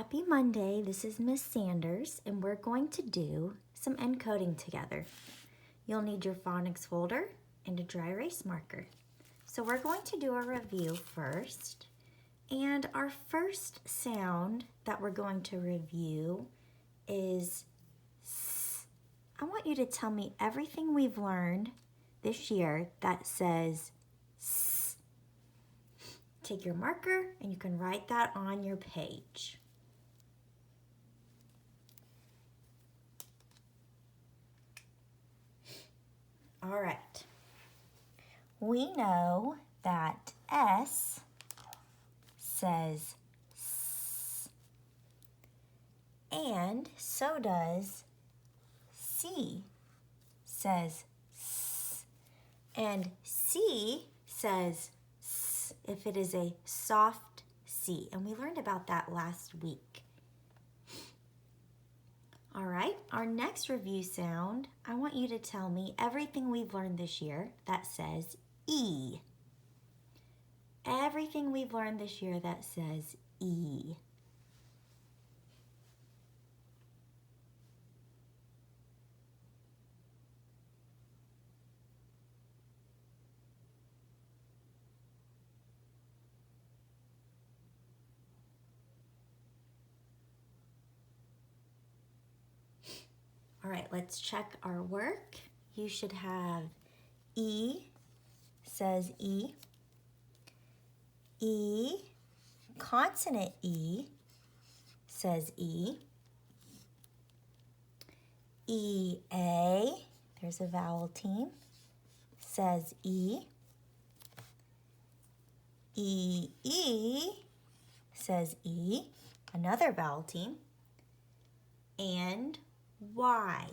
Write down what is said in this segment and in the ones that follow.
Happy Monday, this is Miss Sanders, and we're going to do some encoding together. You'll need your phonics folder and a dry erase marker. So we're going to do a review first, and our first sound that we're going to review is S. I want you to tell me everything we've learned this year that says S. Take your marker and you can write that on your page. All right, we know that S says S, and so does C says S, and C says S if it is a soft C, and we learned about that last week. All right, our next review sound, I want you to tell me everything we've learned this year that says E. Everything we've learned this year that says E. All right, let's check our work. You should have E says E. E, consonant E says E. E, A, there's a vowel team, says E. E, E says E, another vowel team. And Y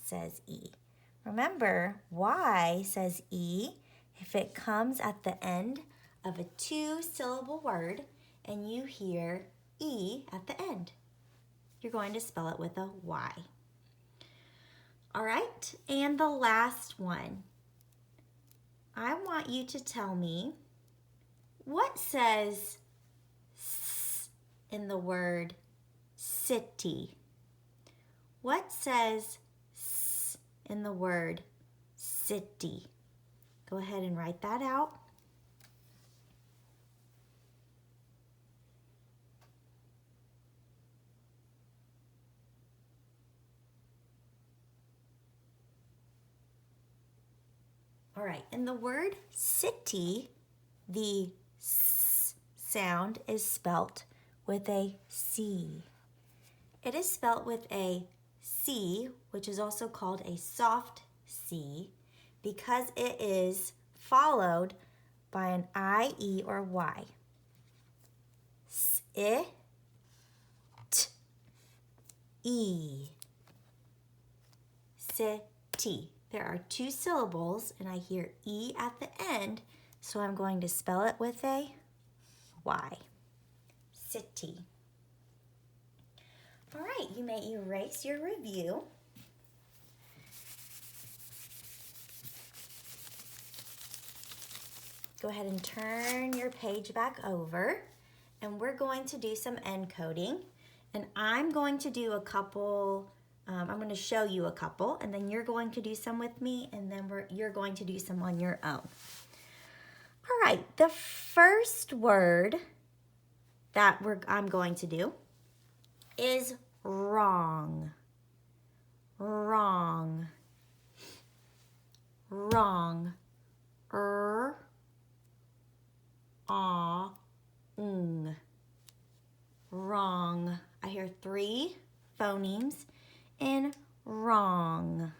says E. Remember, Y says E if it comes at the end of a two-syllable word and you hear E at the end. You're going to spell it with a Y. All right, and the last one. I want you to tell me what says S in the word city. What says S in the word city? Go ahead and write that out. All right, in the word city, the S sound is spelt with a C. It is spelt with a C, which is also called a soft C, because it is followed by an I, E, or Y. S, I, T, E. City. There are two syllables, and I hear E at the end, so I'm going to spell it with a Y. City. All right, you may erase your review. Go ahead and turn your page back over, and we're going to do some encoding. And I'm going to do a couple, I'm going to show you a couple, and then you're going to do some with me, and then you're going to do some on your own. All right, the first word that I'm going to do is wrong. Wrong. Wrong. Wrong. I hear three phonemes in wrong.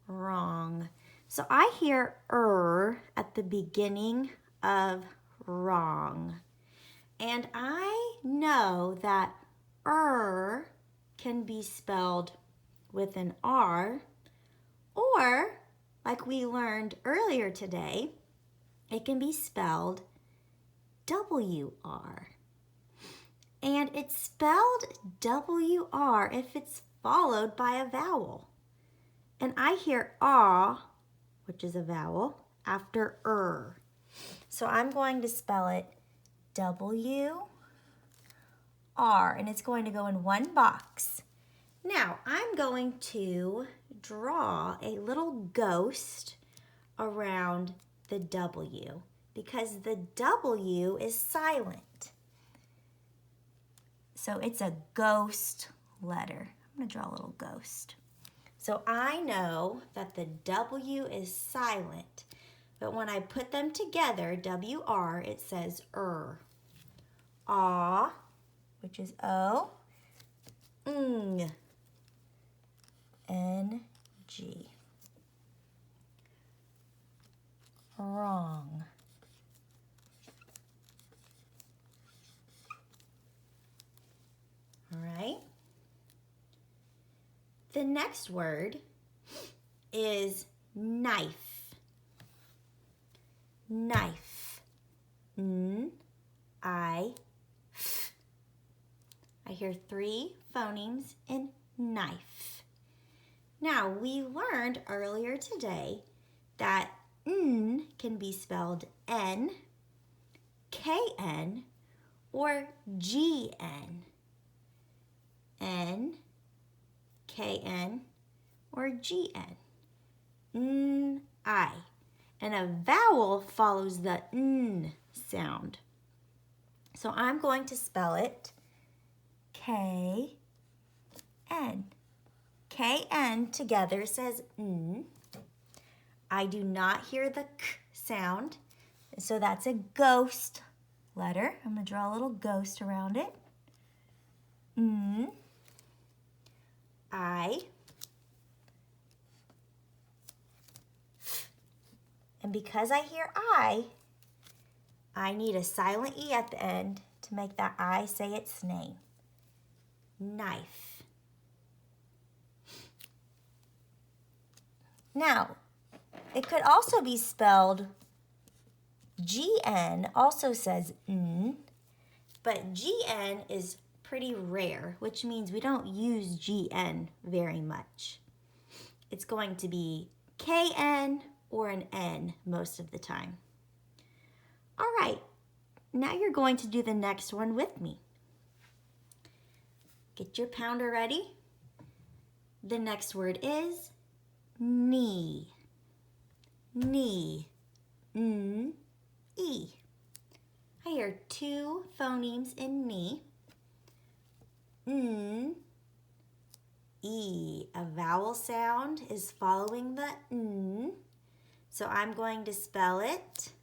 Wrong. So I hear at the beginning of wrong. And I know that can be spelled with an R, or like we learned earlier today, it can be spelled WR. And it's spelled WR if it's followed by a vowel. And I hear which is a vowel, after So I'm going to spell it W-R R, and it's going to go in one box. Now, I'm going to draw a little ghost around the W because the W is silent. So it's a ghost letter. I'm going to draw a little ghost. So I know that the W is silent, but when I put them together, WR, it says Ah, which is O, ng, NG. Wrong. All right. The next word is knife. Knife. N-I-F. I hear 3 phonemes in knife. Now, we learned earlier today that N can be spelled N, K-N, or G-N. N, K-N, or G-N. N-I. And a vowel follows the N sound. So I'm going to spell it K-N. K-N together says N. I do not hear the K sound, so that's a ghost letter. I'm going to draw a little ghost around it. N. I. And because I hear I need a silent E at the end to make that I say its name. Knife. Now, it could also be spelled GN, also says N, but GN is pretty rare, which means we don't use GN very much. It's going to be KN or an N most of the time. All right, now you're going to do the next one with me. Get your pounder ready. The next word is knee. Knee. N-E. I hear 2 phonemes in knee. N. E. A vowel sound is following the N. So I'm going to spell it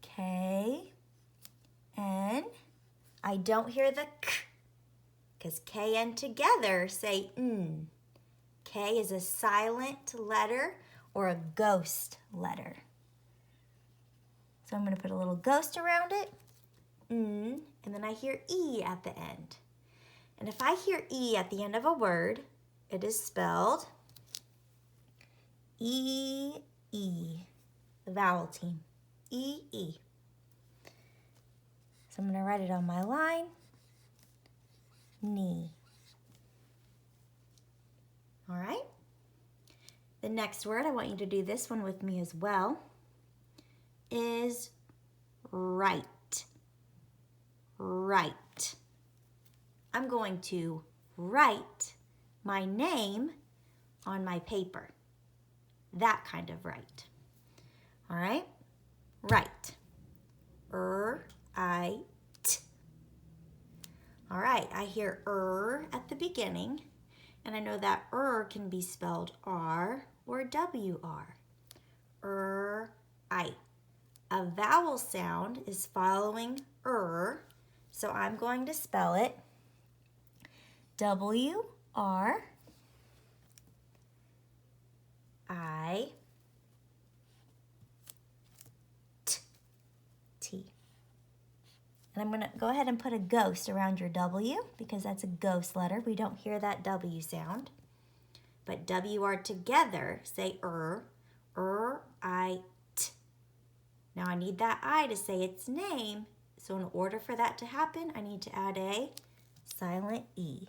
K-N. I don't hear the K because K-N together say N. K is a silent letter or a ghost letter. So I'm going to put a little ghost around it, N, and then I hear E at the end. And if I hear E at the end of a word, it is spelled E-E, the vowel team, E-E. So I'm going to write it on my line, knee. All right? The next word, I want you to do this one with me as well, is right. Right. I'm going to write my name on my paper. That kind of right. All right? Right. I-T. All right, I hear at the beginning, and I know that can be spelled R or W-R. I. A vowel sound is following so I'm going to spell it W-R-I-T. And I'm going to go ahead and put a ghost around your W because that's a ghost letter. We don't hear that W sound. But W-R together say I-T. Now I need that I to say its name. So in order for that to happen, I need to add a silent E.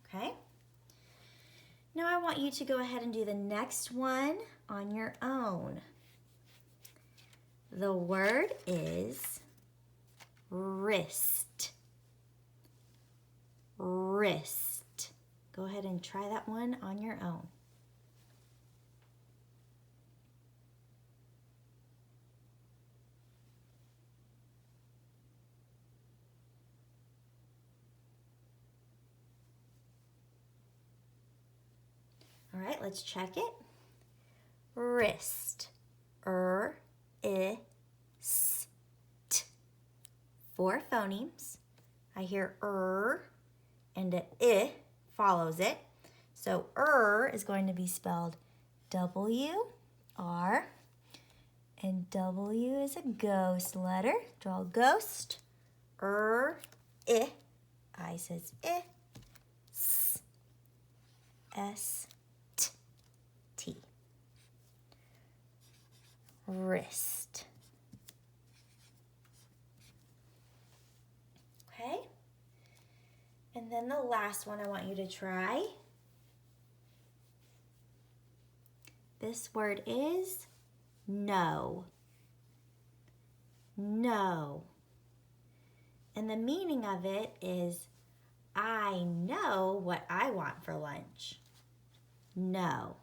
Okay? Now Now I want you to go ahead and do the next one on your own. The word is wrist. Wrist. Go ahead and try that one on your own. All right, let's check it. Wrist. I, s, t. 4 phonemes. I hear and a I follows it. So is going to be spelled W-R, and W is a ghost letter. Draw a ghost. I. I says I. S, T. Wrist. Okay? And then the last one I want you to try. This word is no. No. And the meaning of it is I know what I want for lunch. No.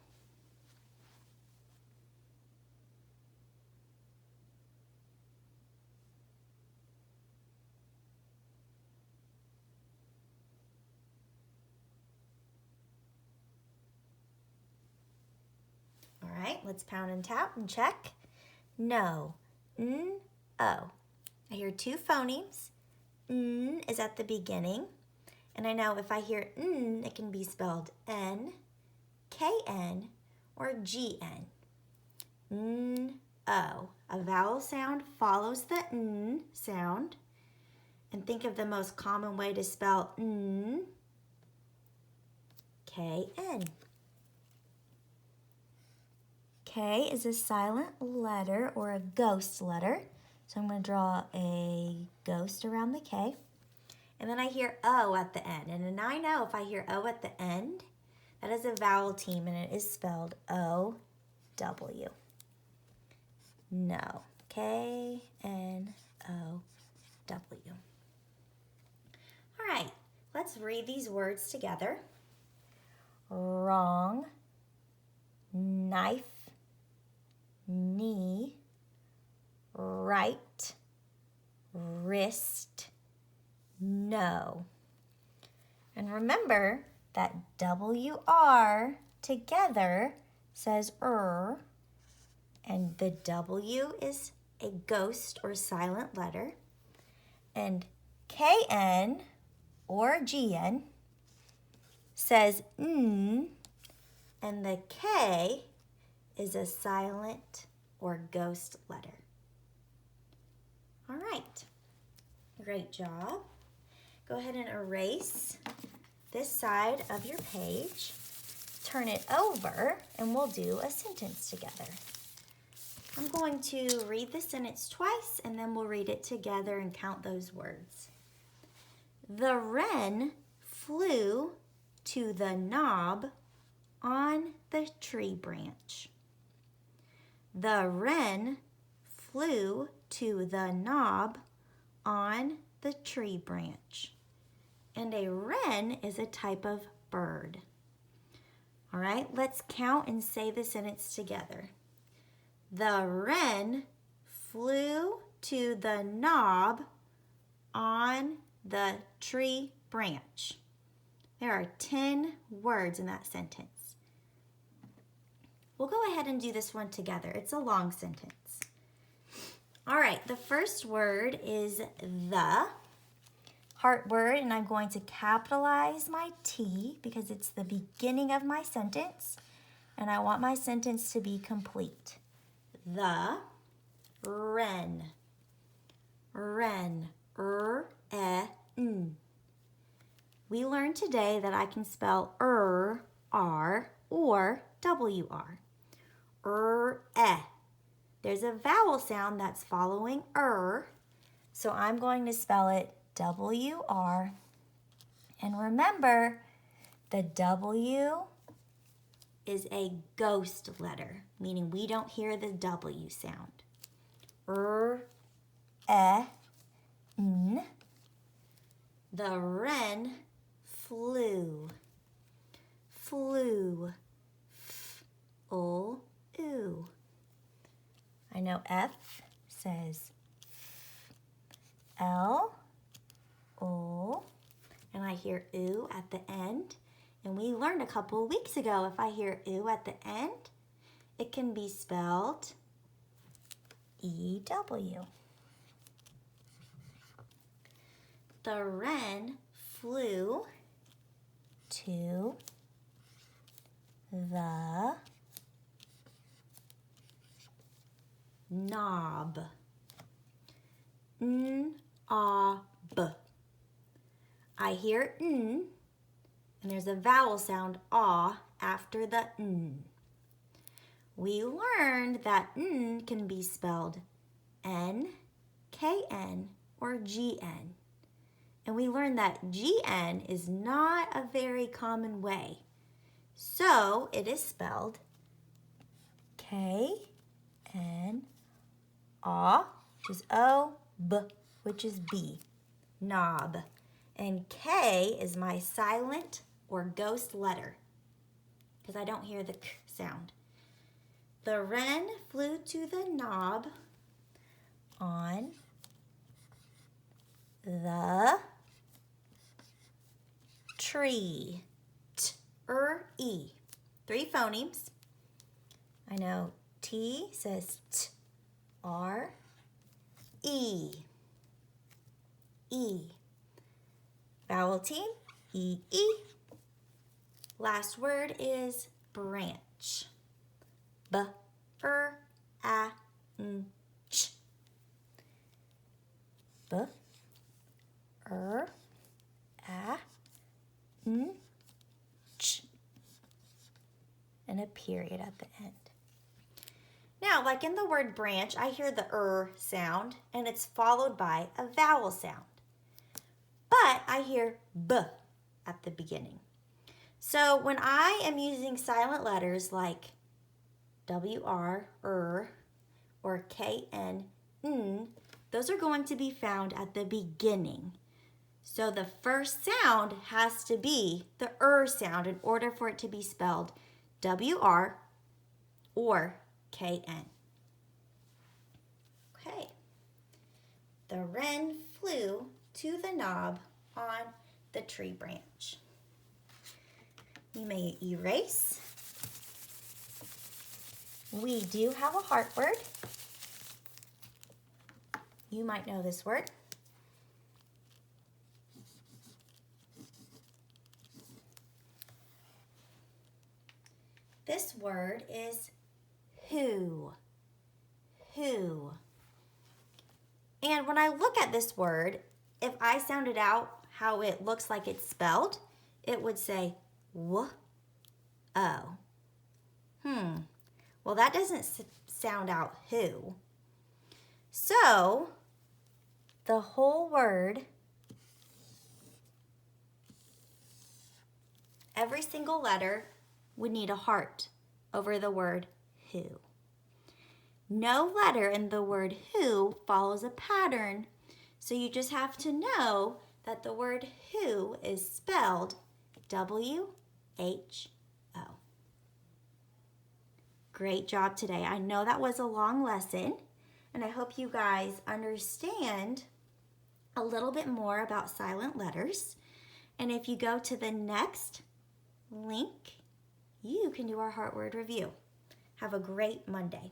All right, let's pound and tap and check. No. N-O. I hear 2 phonemes. N is at the beginning. And I know if I hear N, it can be spelled N, K-N, or G-N. N-O. A vowel sound follows the N sound. And think of the most common way to spell N. K-N. K is a silent letter or a ghost letter. So I'm going to draw a ghost around the K. And then I hear O at the end. And then I know if I hear O at the end, that is a vowel team and it is spelled O-W. No. K-N-O-W. All right, let's read these words together. Wrong, knife, knee, right, wrist, no. And remember that W-R together says and the W is a ghost or silent letter, and K-N or G-N says N, and the K is a silent or ghost letter. All right, great job. Go ahead and erase this side of your page, turn it over, and we'll do a sentence together. I'm going to read the sentence twice, and then we'll read it together and count those words. The wren flew to the knob on the tree branch. The wren flew to the knob on the tree branch. And a wren is a type of bird. All right, let's count and say the sentence together. The wren flew to the knob on the tree branch. There are 10 words in that sentence. We'll go ahead and do this one together. It's a long sentence. All right, the first word is the heart word, and I'm going to capitalize my T because it's the beginning of my sentence, and I want my sentence to be complete. The wren. Wren. R-E-N. We learned today that I can spell R or W-R. R-E. There's a vowel sound that's following so I'm going to spell it W-R. And remember, the W is a ghost letter, meaning we don't hear the W sound. N. The wren flew. Flew. F-O-O. I know F says L, O, and I hear oo at the end. And we learned a couple of weeks ago, if I hear oo at the end, it can be spelled E-W. The wren flew to the knob. N-A-B. I hear N, and there's a vowel sound, ah, after the N. We learned that N can be spelled N, K-N, or G-N. And we learned that G-N is not a very common way. So it is spelled K-N-A, which is O-B, which is B, knob. And K is my silent or ghost letter because I don't hear the K sound. The wren flew to the knob on the tree. T-R-E. 3 phonemes. I know T says T, R, E. E. Vowel team, E-E. Last word is branch. B-R-A-N-C. B-R-A-N-C. And a period at the end. Now, like in the word branch, I hear the sound, and it's followed by a vowel sound. But I hear B at the beginning. So when I am using silent letters like W-R, or K-N, N, those are going to be found at the beginning. So the first sound has to be the sound in order for it to be spelled W-R or K-N. Okay. The wren flew to the knob on the tree branch. You may erase. We do have a heart word. You might know this word. This word is who. Who. And when I look at this word, if I sounded out how it looks like it's spelled, it would say w-o. Well, that doesn't sound out who. So, the whole word, every single letter would need a heart over the word who. No letter in the word who follows a pattern, so you just have to know that the word who is spelled W-H-O. Great job today. I know that was a long lesson, and I hope you guys understand a little bit more about silent letters. And if you go to the next link, you can do our heart word review. Have a great Monday.